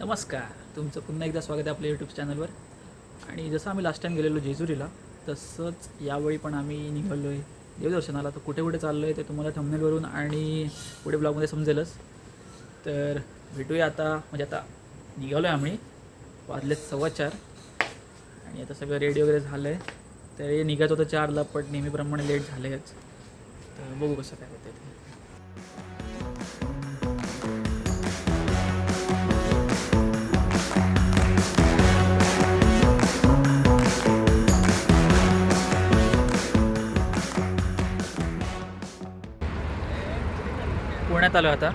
नमस्कार, तुमचं पुन्हा एकदा स्वागत आहे आपल्या यूट्यूब चॅनलवर. आणि जसं आम्ही लास्ट टाईम गेलेलो जेजुरीला, तसंच यावेळी पण आम्ही निघालो आहे देवदर्शनाला. तर कुठे कुठे चाललो आहे ते तुम्हाला थंबनेलवरून आणि पुढे ब्लॉगमध्ये समजेलच. तर भेटूया आता. म्हणजे आता निघालो आहे आम्ही, वाजलेत 4:15 आणि आता सगळं रेडी वगैरे झालं आहे. तर हे निघायचं होतं 4ला, पण नेहमीप्रमाणे लेट झालं आहेच. तर बघू कसं काय होतं ते. पुण्यात आलो आता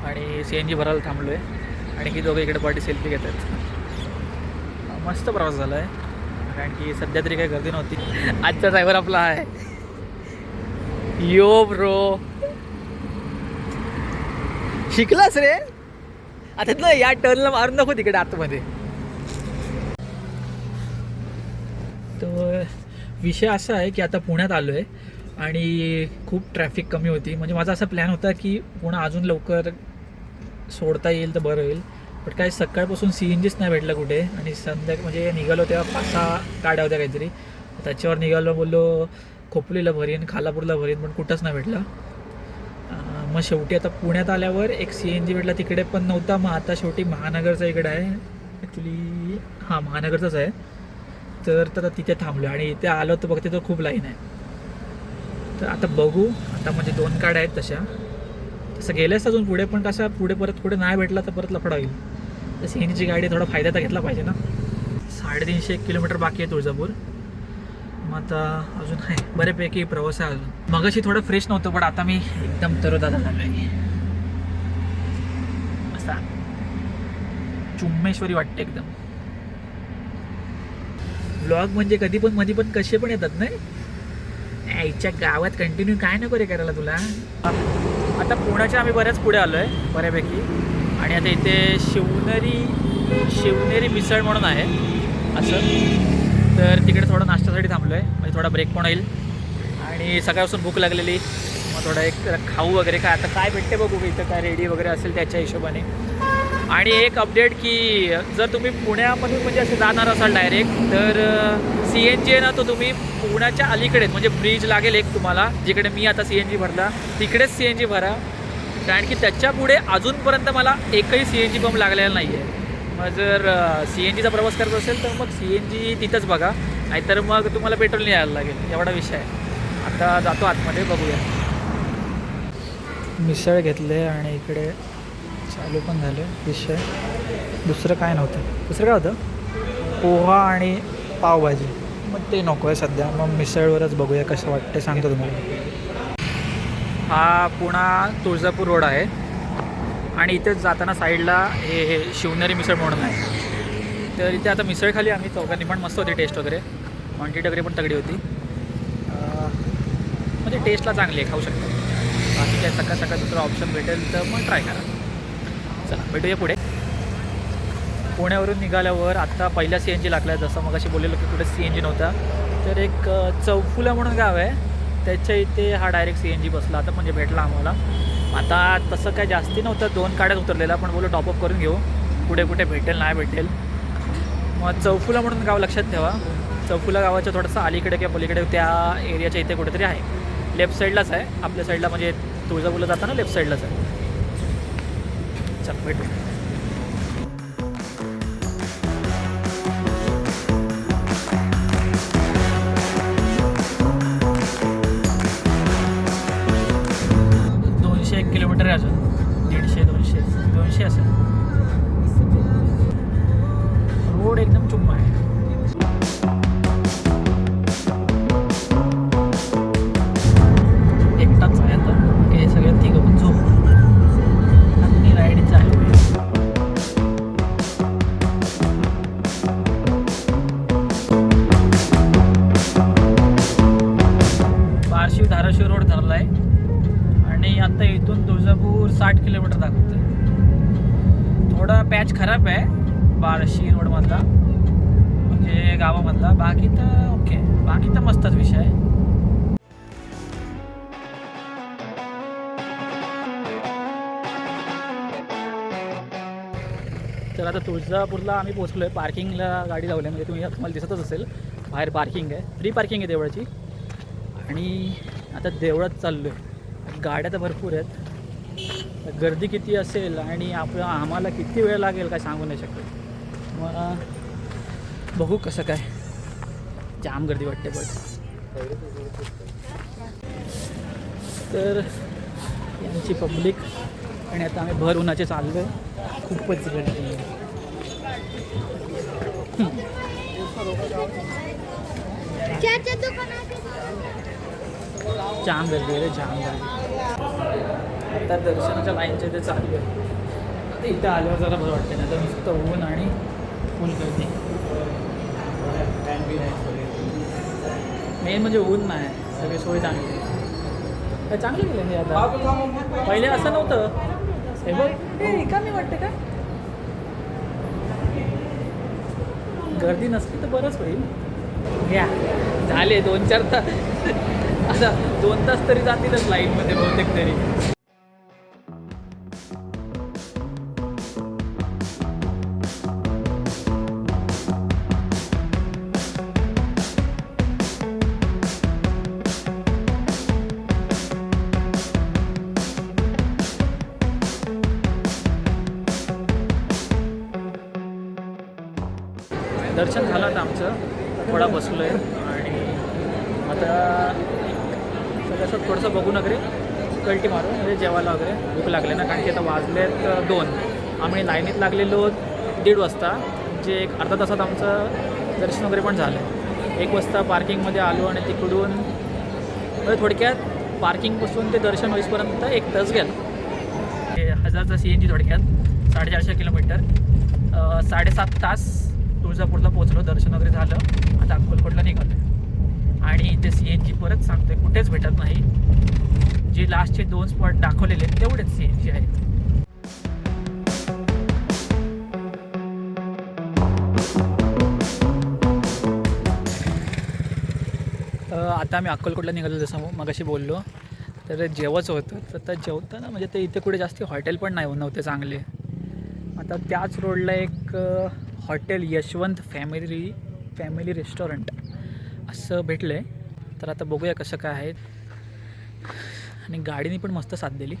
आणि CNG भरायला थांबलो आहे. आणि ही दोघं इकडे पार्टी सेल्फी घेत आहेत. मस्त प्रवास झाला आहे, कारण की सध्या तरी काही गर्दी नव्हती. आजचा ड्रायव्हर आपला आहे यो ब्रो. शिकलास रे आता ना, या टर्नला मारून नको तिकडे आतमध्ये. तर विषय असा आहे की आता पुण्यात आलो आहे आणि खूप ट्रॅफिक कमी होती. म्हणजे माझा असा प्लॅन होता की पुणे अजून लवकर सोडता येईल तर बरं होईल. पण काय सकाळपासून CNGच नाही भेटलं कुठे. आणि म्हणजे निघालो तेव्हा 5-6 गाड्या होत्या काहीतरी. त्याच्यावर निघालो, बोललो खोपोलीला भरीन, खालापूरला भरीन, पण कुठंच नाही भेटलं. मग शेवटी आता पुण्यात आल्यावर एक CNG भेटला, तिकडे पण नव्हता. मग आता शेवटी महानगरचा इकडे आहे ॲक्च्युली. हां, महानगरचाच आहे. तर तिथे थांबलो आणि इथे आलो तर बघते तर खूप लाईन आहे. तर आता बघू. आता म्हणजे 2 गाड्या आहेत तशा. तसं गेल्यास अजून पुढे, पण कसं पुढे पुढे नाही भेटला तर परत लफडा होईल. तर CNGची गाडी थोडा फायदा तर घेतला पाहिजे ना. 350 किलोमीटर बाकी आहे तुळजापूर. मग आता अजून आहे बऱ्यापैकी प्रवास आहे अजून. मगाशी थोडं फ्रेश नव्हतं, पण आता मी एकदम तरोताजा झालो आहे. असा चुम्मेश्वरी वाटते एकदम. ब्लॉग म्हणजे कधी पण मध्ये पण कसे पण येतात नाही. आईच्या गावात कंटिन्यू काय नको रे करायला तुला. आता पुण्याच्या आम्ही बऱ्याच पुढे आलो आहे बऱ्यापैकी. आणि आता इथे शिवनेरी मिसळ म्हणून आहे असं. तर तिकडे थोडं नाश्त्यासाठी थांबलो आहे, म्हणजे थोडा ब्रेक पण होईल. आणि सकाळपासून भूक लागलेली, मग थोडा एक खाऊ वगैरे काय आता काय भेटते बघू इथं, काय रेडी वगैरे असेल त्याच्या हिशोबाने. आणि एक अपडेट की जर तुम्ही पुण्यामधून म्हणजे असे जाणार असाल डायरेक्ट, तर CNG आहे ना, तो तुम्ही पुण्याच्या अलीकडेच म्हणजे ब्रिज लागेल एक तुम्हाला, जिकडे मी आता CNG भरला तिकडेच CNG भरा. कारण की त्याच्या पुढे अजूनपर्यंत मला एकही CNG पंप लागलेला नाही आहे. मग जर CNGचा प्रवास करत असेल तर मग CNG तिथंच बघा, नाहीतर मग तुम्हाला पेट्रोल यायला लागेल. एवढा विषय आहे. आता जातो आतमध्ये, बघूया. मिसळ घेतले आणि इकडे चालू पण झालं विषय. दुसरं काय नव्हतं. दुसरं काय होतं, पोहा आणि पावभाजी. मग ते नको आहे सध्या. मग मिसळवरच बघूया कसं वाटतं, सांगतो तुम्हाला. हा पुणा तुळजापूर रोड आहे आणि इथेच जाताना साईडला हे शिवनेरी मिसळ म्हणून आहे. तर इथे आता मिसळ खाली आम्ही चौघांनी, पण मस्त होती टेस्ट वगैरे. क्वांटिटी वगैरे पण तगडी होती. म्हणजे टेस्टला चांगली आहे, खाऊ शकतो. बाकी काय सकाळ सकाळ दुसरा ऑप्शन भेटेल तर मग ट्राय करा. चला भेटूया पुढे. पुण्यावरून निघाल्यावर आता पहिला CNG लागला आहे. जसं मग अशी बोललेलो की कुठे CNG नव्हता, तर एक चौफुला म्हणून गाव आहे, त्याच्या इथे हा डायरेक्ट CNG बसला आता, म्हणजे भेटला आम्हाला. आता तसं काय जास्ती नव्हतं, 2 गाड्यात उतरलेला, पण बोलू टॉपअप करून घेऊ, कुठे कुठे भेटेल नाही भेटेल. मग चौफुला म्हणून गाव लक्षात ठेवा. चौफुला गावाच्या थोडंसं अलीकडे किंवा पलीकडे त्या एरियाच्या इथे कुठेतरी आहे. लेफ्ट साईडलाच आहे आपल्या साईडला, म्हणजे तुळजापूरला जाताना लेफ्ट साईडलाच आहे. चल भेटू. किलोमीटर आहे अजून. 150-200 असेल. रोड एकदम चुम्मा आहे. एकटाच आहे आता, हे सगळ्यात तिघं पण झोप आणि राईडचं आहे. बार्शी धाराशिव रोड धरला आहे आणि आता इथून तुळजापूर 60 किलोमीटर दाखवतं आहे. थोडा पॅच खराब आहे बार्शी रोडमधला, म्हणजे गावामधला. बाकी तर ओके, बाकी तर मस्तच विषय आहे. तर तर आता तुळजापूरला आम्ही पोहोचलो आहे. पार्किंगला गाडी लावली आहे, म्हणजे तुम्हाला दिसतच असेल बाहेर पार्किंग आहे, फ्री पार्किंग आहे देवळाची. आणि आता देवळात चाललो आहे. गाड्या तर भरपूर आहेत, गर्दी किती असेल आणि आम्हाला किती वेळ लागेल काय सांगू नाही शकत. मग बघू कसं काय, जाम गर्दी वाटते. तर यांची पब्लिक आणि आता आम्ही भर उन्हाचे चाललो आहे. खूपच गर्दी. जाम गर्दी आहे, जाम गर्दी. आता दर्शनाच्या लाईनच्या इथे चालू आहे. आता इथं आल्यावर जरा बरं वाटतं, नाही तर नुसतं ऊन आणि फुल गर्दी. मेन म्हणजे ऊन नाही, सगळी सोय चांगली काय चांगलं केलं हे. आता पहिले असं नव्हतं. हे बघ, हे का मी वाटते का गर्दी नसली तर बरंच होईल. घ्या झाले 2-4 तास. आता 2 तास तरी जातीलच लाईनमध्ये बहुतेक तरी. दर्शन झालं आता आमचं, थोडा बसलो आहे आणि आता सगळं थोडंसं बघू वगैरे कल्टी मारू, म्हणजे जेवायला वगैरे भूक लागले ना. कारण की आता वाजलेत 2. आम्ही लाईनीत लागलेलो 1:30 वाजता, म्हणजे एक अर्धा तासात आमचं दर्शन वगैरे पण झालं. 1 वाजता पार्किंगमध्ये आलो आणि तिकडून म्हणजे थोडक्यात पार्किंगपासून ते दर्शन होईपर्यंत 1 तास गेला. 1000चा CNG थोडक्यात 450 किलोमीटर, 7.5 तास तुळजापूरला पोहोचलो. दर्शन वगैरे झालं. आता अक्कलकोटला निघालो आणि ते CNG परत सांगतोय कुठेच भेटत नाही. जे लास्टचे 2 स्पॉट दाखवलेले तेवढेच CNG आहेत. आता आम्ही अक्कलकोटला निघालो, जसं मगाशी बोललो. तर जेवायचं होतं, तर आता जेवताना म्हणजे ते इथे कुठे जास्त हॉटेल पण नव्हते चांगले. आता त्याच रोडला एक हॉटेल यशवंत फॅमिली रेस्टॉरंट असं भेटलं आहे. तर आता बघूया कसं काय आहे. आणि गाडीने पण मस्त साथ दिली.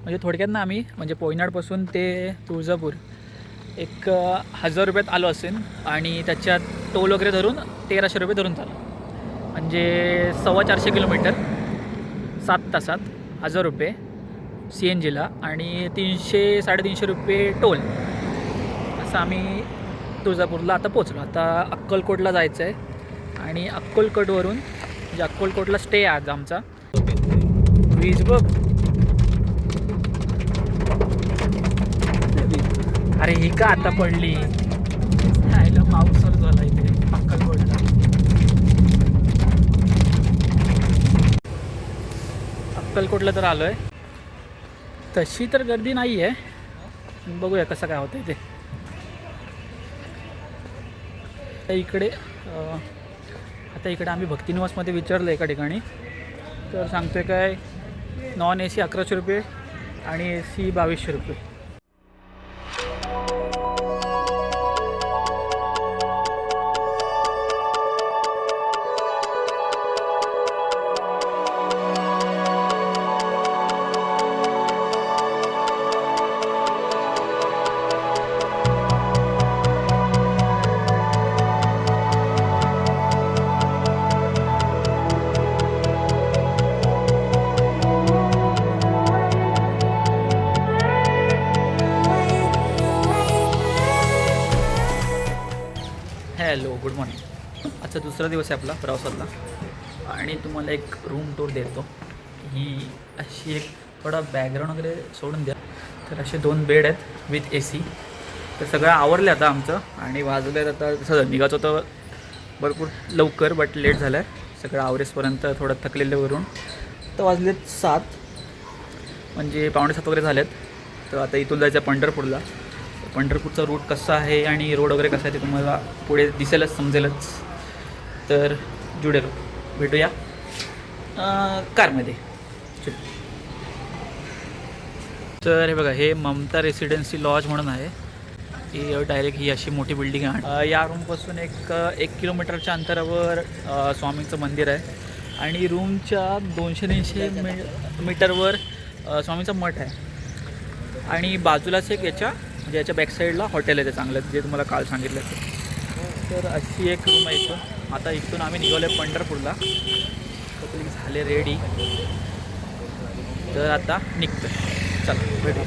म्हणजे थोडक्यात ना आम्ही म्हणजे पोयनाडपासून ते तुळजापूर एक 1000 रुपयात आलो असेल आणि त्याच्यात टोल वगैरे धरून 1300 रुपये धरून चालू, म्हणजे 450 किलोमीटर 7 तासात 1000 रुपये CNGला आणि 300-350 रुपये टोल. असं आम्ही तुळजापूरला आता पोचलो. आता अक्कलकोटला जायचं आहे आणि अक्कलकोटवरून म्हणजे अक्कलकोटला स्टे आहे आज आमचा. वीज बघ, अरे ही का आता पडली. आईला पाऊस सुरू झाला इथे अक्कलकोटला. अक्कलकोटला तर आलो आहे. तशी तर गर्दी नाही आहे, बघूया कसं काय होतं इथे. इकडे आता इकडे आम्ही भक्तिनिवासमध्ये विचारलं एका ठिकाणी, तर सांगतोय काय नॉन AC 1100 रुपये आणि AC 2200 रुपये. Hello, good morning. आजचा दुसरा दिवस आहे आपला प्रवासातला आणि तुम्हाला एक रूम टूर देतो. ही अशी एक थोडा बॅकग्राऊंड वगैरे सोडून द्या. तर असे 2 बेड आहेत विथ AC. तर सगळं आवरलं आता आमचं आणि वाजलं आहे आता तसं निघायचं होतं भरपूर लवकर, बट लेट झालं आहे. सगळं आवरेसपर्यंत थोडं थकलेल्यावरून तर वाजलेत 7, म्हणजे 6:45 वगैरे झालेत. तर आता इथून जायचं आहे पंढरपूरला. पंढरपूरचा रूट कसा आहे आणि रोड वगैरे कसा आहे ते तुम्हाला पुढे दिसेलच, समजेलच. तर जुडे रहो, भेटूया कारमध्ये. तर हे बघा, हे ममता रेसिडेन्सी लॉज म्हणून आहे ही डायरेक्ट ही अशी मोठी बिल्डिंग आहे. या रूमपासून एक किलोमीटरच्या अंतरावर स्वामींचं मंदिर आहे आणि रूमच्या 200-300 मीटरवर स्वामींचा मठ आहे. आणि बाजूलाच एक म्हणजे याच्या बॅकसाईडला हॉटेल आहे ते चांगलं, जे तुम्हाला काल सांगितलं ते. तर अशी एक रूम आहे इथून. आता इथून आम्ही निघालो आहे पंढरपूरला. तर झाले रेडी, तर आता निघतो. चला भेटू.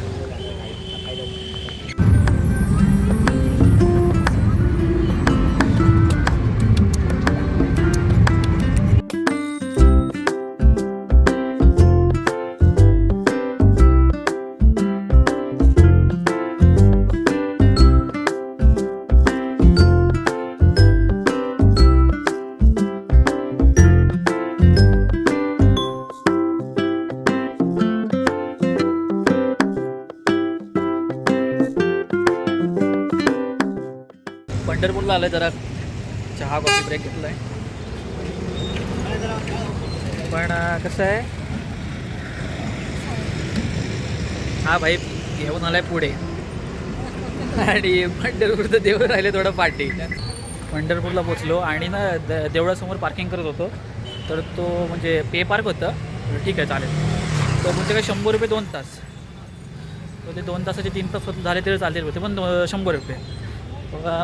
पंढरपूरला आलं, जरा चहा कॉफी ब्रेक घेतला आहे. पण कसं आहे, हा भाई घेऊन आलाय पुढे आणि पंढरपूरचं देव राहिले थोडं पाठी. पंढरपूरला पोचलो आणि ना देवळासमोर पार्किंग करत होतो. तर तो म्हणजे पे पार्क होतं. ठीक आहे चालेल. तर म्हणजे काय 100 रुपये 2 तास. तर ते 2 तासाचे 3 तास झाले तरी चालतील होते, पण 100 रुपये.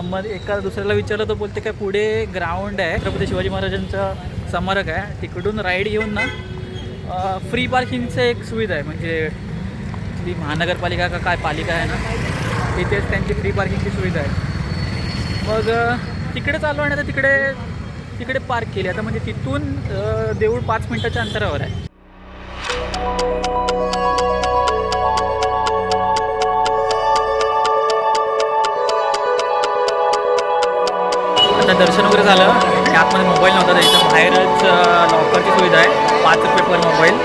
मग एका दुसऱ्याला विचारलं तर बोलते काय पुढे ग्राउंड आहे, छत्रपती शिवाजी महाराजांचं स्मारक आहे, तिकडून राईड घेऊन ना फ्री पार्किंगचं एक सुविधा आहे. म्हणजे ती महानगरपालिका का काय पालिका आहे ना, तिथेच त्यांची फ्री पार्किंगची सुविधा आहे. मग तिकडे चाललो आणि आता तिकडे पार्क केली. आता म्हणजे तिथून देऊळ 5 मिनटाच्या अंतरावर आहे. आता दर्शन वगैरे झालं आणि आतमध्ये मोबाईल नव्हता, त्याच्या बाहेरच लॉकरची सुविधा आहे. 5 रुपये पर मोबाईल.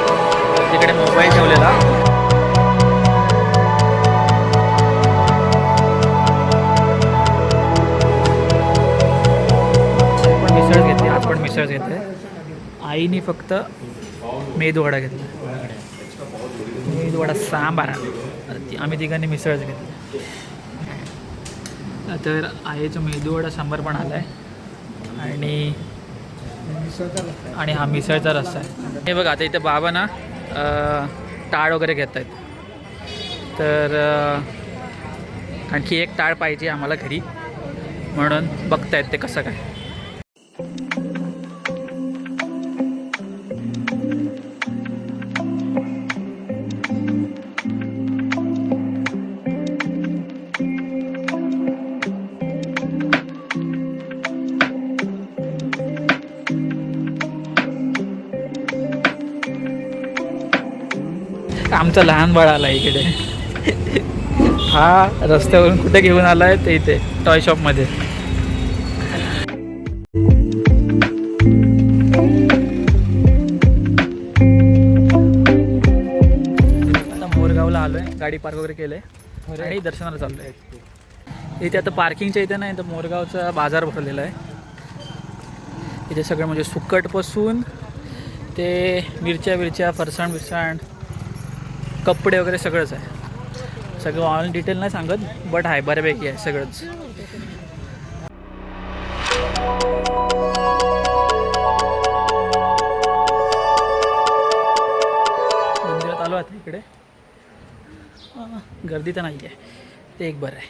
तिकडे मोबाईल ठेवलेला. पण मिसळ घेतली, आज पण मिसळ घेतली. आईने फक्त मेदूवडा घेतला, मेदूवडा सांबार. आम्ही तिघांनी मिसळच घेतली. तर आईचं मेदूवडा सांबार पण आला आहे आणि हा मिसळचा रस्सा आहे. हे बघा, आता इथे बाबा ना टाळ वगैरे घेत आहेत. तर आणखी एक टाळ पाहिजे आम्हाला घरी, म्हणून बघतायत ते कसं काय. आमचं लहान बाळ आला इकडे. हा रस्त्यावरून कुठे घेऊन आलाय ते इथे टॉय शॉपमध्ये. आता मोरगावला आलोय, गाडी पार्क वगैरे केलंय आणि दर्शनाला चाललोय. इथे आता पार्किंगच्या इथे नाही, तर मोरगावचा बाजार भरलेला आहे. इथे सगळं म्हणजे सुकटपासून ते मिरच्या फरसाण कपडे वगैरे सगळंच आहे. सगळं ऑन डिटेल नाही सांगत, बट आहे बऱ्यापैकी आहे सगळंच. मंदिरात आलो आता इकडे. गर्दी तर नाही आहे, ते एक बरं आहे.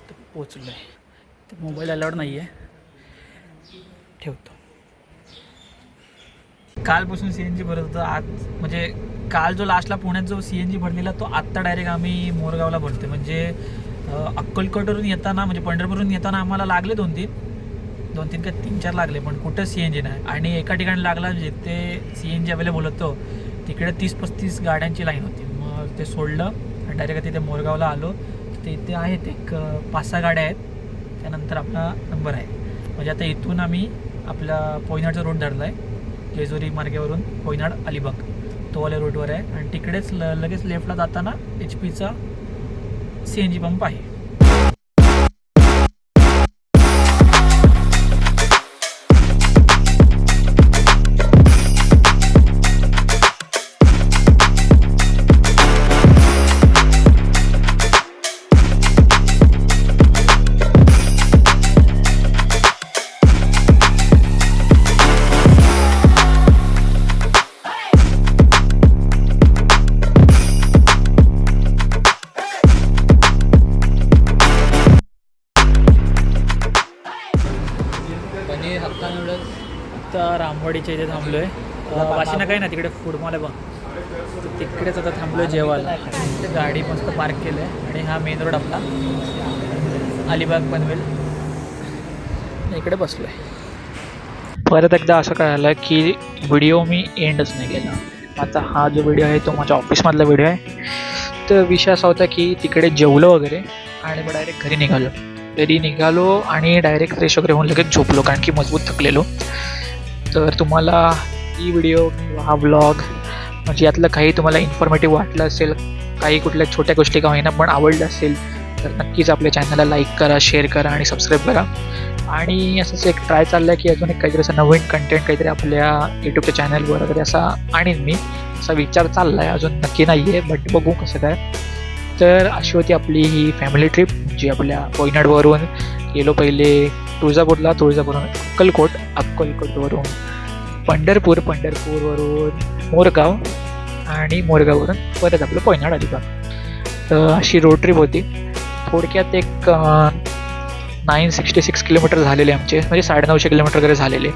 तर पोचलो आहे. तर मोबाईल अलाउड नाही आहे, ठेवतो. कालपासून CNG भरत होतं. आज म्हणजे काल जो लास्टला पुण्यात जो CNG भरलेला, तो आत्ता डायरेक्ट आम्ही मोरगावला भरतो. म्हणजे अक्कलकोटवरून येताना, म्हणजे पंढरपूरवरून येताना आम्हाला लागले 2-3 का 3-4 लागले, पण कुठं CNG नाही. आणि एका ठिकाणी लागला जिथे CNG अवेलेबल होतो तिकडे 30-35 गाड्यांची लाईन होती. मग ते सोडलं आणि डायरेक्ट तिथे मोरगावला आलो. ते इथे आहेत एक 5-6 गाड्या आहेत, त्यानंतर आपला नंबर आहे. म्हणजे आता इथून आम्ही आपला पोयनाडचा रोड धरला आहे. जेजुरी मार्गावरून पोयनाड अलिबाग तोवाल्या रोडवर आहे. आणि तिकडेच लगेच लेफ्टला जाताना HP चा CNG पंप आहे. आता रामवाडीच्या इथे थांबलो आहे. वाशिना काही ना तिकडे फूड मॉल आहे बघ, तिकडेच आता थांबलो आहे जेवायला. गाडी मस्त पार्क केलं आहे आणि हा मेन रोड आपला अलिबाग पनवेल, इकडे बसलो आहे. परत एकदा असं कळालं की व्हिडिओ मी एंडच नाही केला. आता हा जो व्हिडिओ आहे तो माझ्या ऑफिसमधला व्हिडिओ आहे. तर विषय असा होता की तिकडे जेवलो वगैरे आणि मग डायरेक्ट घरी निघालो आणि डायरेक्ट फ्रेश वगैरे होऊन लगेच झोपलो, कारण की मजबूत थकलेलो. तर तुम्हाला ही व्हिडिओ, हा व्लॉग म्हणजे यातलं काही तुम्हाला इन्फॉर्मेटिव्ह वाटलं असेल, काही कुठल्या छोट्या गोष्टी का होईना पण आवडलं असेल तर नक्कीच आपल्या चॅनलला लाईक करा, शेअर करा आणि सबस्क्राईब करा. आणि असंच एक ट्राय चाललं आहे की अजून एक काहीतरी असं नवीन कंटेंट काहीतरी आपल्या यूट्यूबच्या चॅनलवर वगैरे असा आणीन मी, असा विचार चालला आहे. अजून नक्की नाही आहे बट बघू कसं काय. तर अशी होती आपली ही फॅमिली ट्रिप, जी आपल्या कोयनाडवरून गेलो पहिले तुळजापूरवरून अक्कलकोटवरून पंढरपूरवरून मोरगाव आणि मोरगाववरून परत आपलं कोयनाड अलिबाग. तर अशी रोड ट्रिप होती. थोडक्यात एक 966 किलोमीटर झालेले आमचे, म्हणजे 950 किलोमीटर वगैरे झालेले.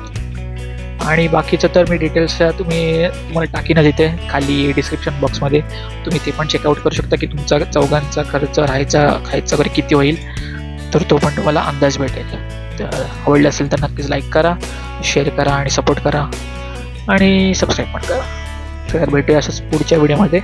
आणि बाकीचं तर मी डिटेल्स तुम्हाला टाकीनच इथे खाली डिस्क्रिप्शन बॉक्समध्ये, तुम्ही ते पण चेकआउट करू शकता की तुमचा चौघांचा खर्च, राहायचा खायचा वगैरे किती होईल, तर तो पण तुम्हाला अंदाज भेटेल. तर आवडलं असेल तर नक्कीच लाईक करा, शेअर करा आणि सपोर्ट करा आणि सबस्क्राईब पण करा. तर भेटूया असंच पुढच्या व्हिडिओमध्ये.